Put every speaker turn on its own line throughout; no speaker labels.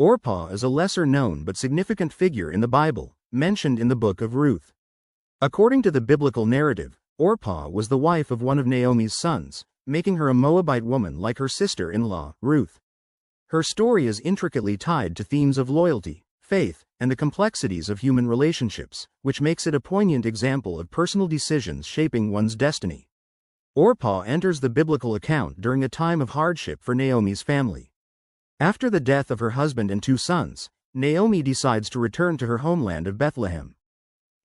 Orpah is a lesser-known but significant figure in the Bible, mentioned in the book of Ruth. According to the biblical narrative, Orpah was the wife of one of Naomi's sons, making her a Moabite woman like her sister-in-law, Ruth. Her story is intricately tied to themes of loyalty, faith, and the complexities of human relationships, which makes it a poignant example of personal decisions shaping one's destiny. Orpah enters the biblical account during a time of hardship for Naomi's family. After the death of her husband and 2 sons, Naomi decides to return to her homeland of Bethlehem.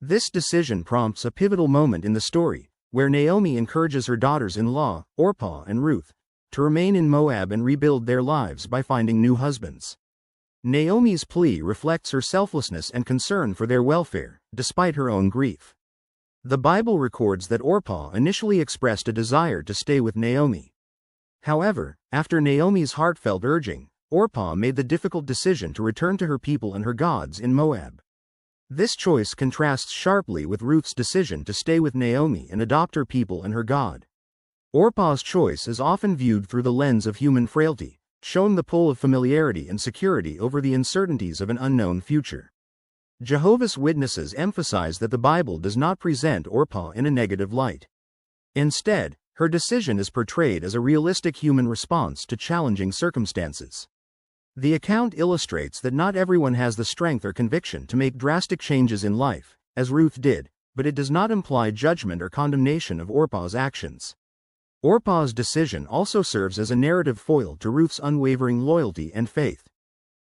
This decision prompts a pivotal moment in the story, where Naomi encourages her daughters-in-law, Orpah and Ruth, to remain in Moab and rebuild their lives by finding new husbands. Naomi's plea reflects her selflessness and concern for their welfare, despite her own grief. The Bible records that Orpah initially expressed a desire to stay with Naomi. However, after Naomi's heartfelt urging, Orpah made the difficult decision to return to her people and her gods in Moab. This choice contrasts sharply with Ruth's decision to stay with Naomi and adopt her people and her God. Orpah's choice is often viewed through the lens of human frailty, showing the pull of familiarity and security over the uncertainties of an unknown future. Jehovah's Witnesses emphasize that the Bible does not present Orpah in a negative light. Instead, her decision is portrayed as a realistic human response to challenging circumstances. The account illustrates that not everyone has the strength or conviction to make drastic changes in life, as Ruth did, but it does not imply judgment or condemnation of Orpah's actions. Orpah's decision also serves as a narrative foil to Ruth's unwavering loyalty and faith.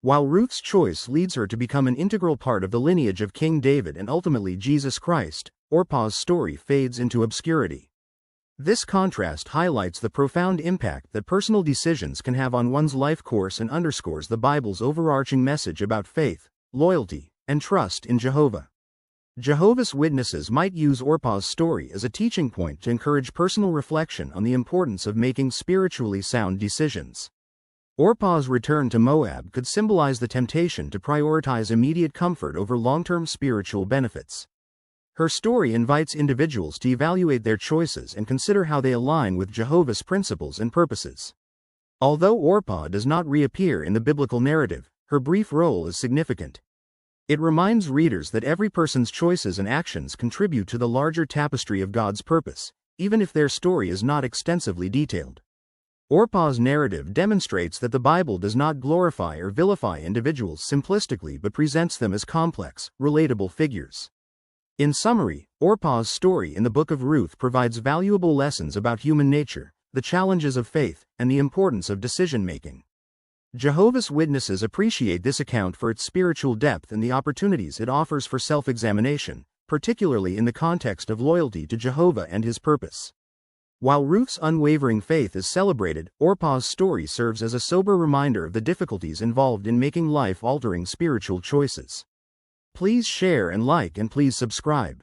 While Ruth's choice leads her to become an integral part of the lineage of King David and ultimately Jesus Christ, Orpah's story fades into obscurity. This contrast highlights the profound impact that personal decisions can have on one's life course and underscores the Bible's overarching message about faith, loyalty, and trust in Jehovah. Jehovah's Witnesses might use Orpah's story as a teaching point to encourage personal reflection on the importance of making spiritually sound decisions. Orpah's return to Moab could symbolize the temptation to prioritize immediate comfort over long-term spiritual benefits. Her story invites individuals to evaluate their choices and consider how they align with Jehovah's principles and purposes. Although Orpah does not reappear in the biblical narrative, her brief role is significant. It reminds readers that every person's choices and actions contribute to the larger tapestry of God's purpose, even if their story is not extensively detailed. Orpah's narrative demonstrates that the Bible does not glorify or vilify individuals simplistically but presents them as complex, relatable figures. In summary, Orpah's story in the book of Ruth provides valuable lessons about human nature, the challenges of faith, and the importance of decision-making. Jehovah's Witnesses appreciate this account for its spiritual depth and the opportunities it offers for self-examination, particularly in the context of loyalty to Jehovah and his purpose. While Ruth's unwavering faith is celebrated, Orpah's story serves as a sober reminder of the difficulties involved in making life-altering spiritual choices. Please share and like and please subscribe.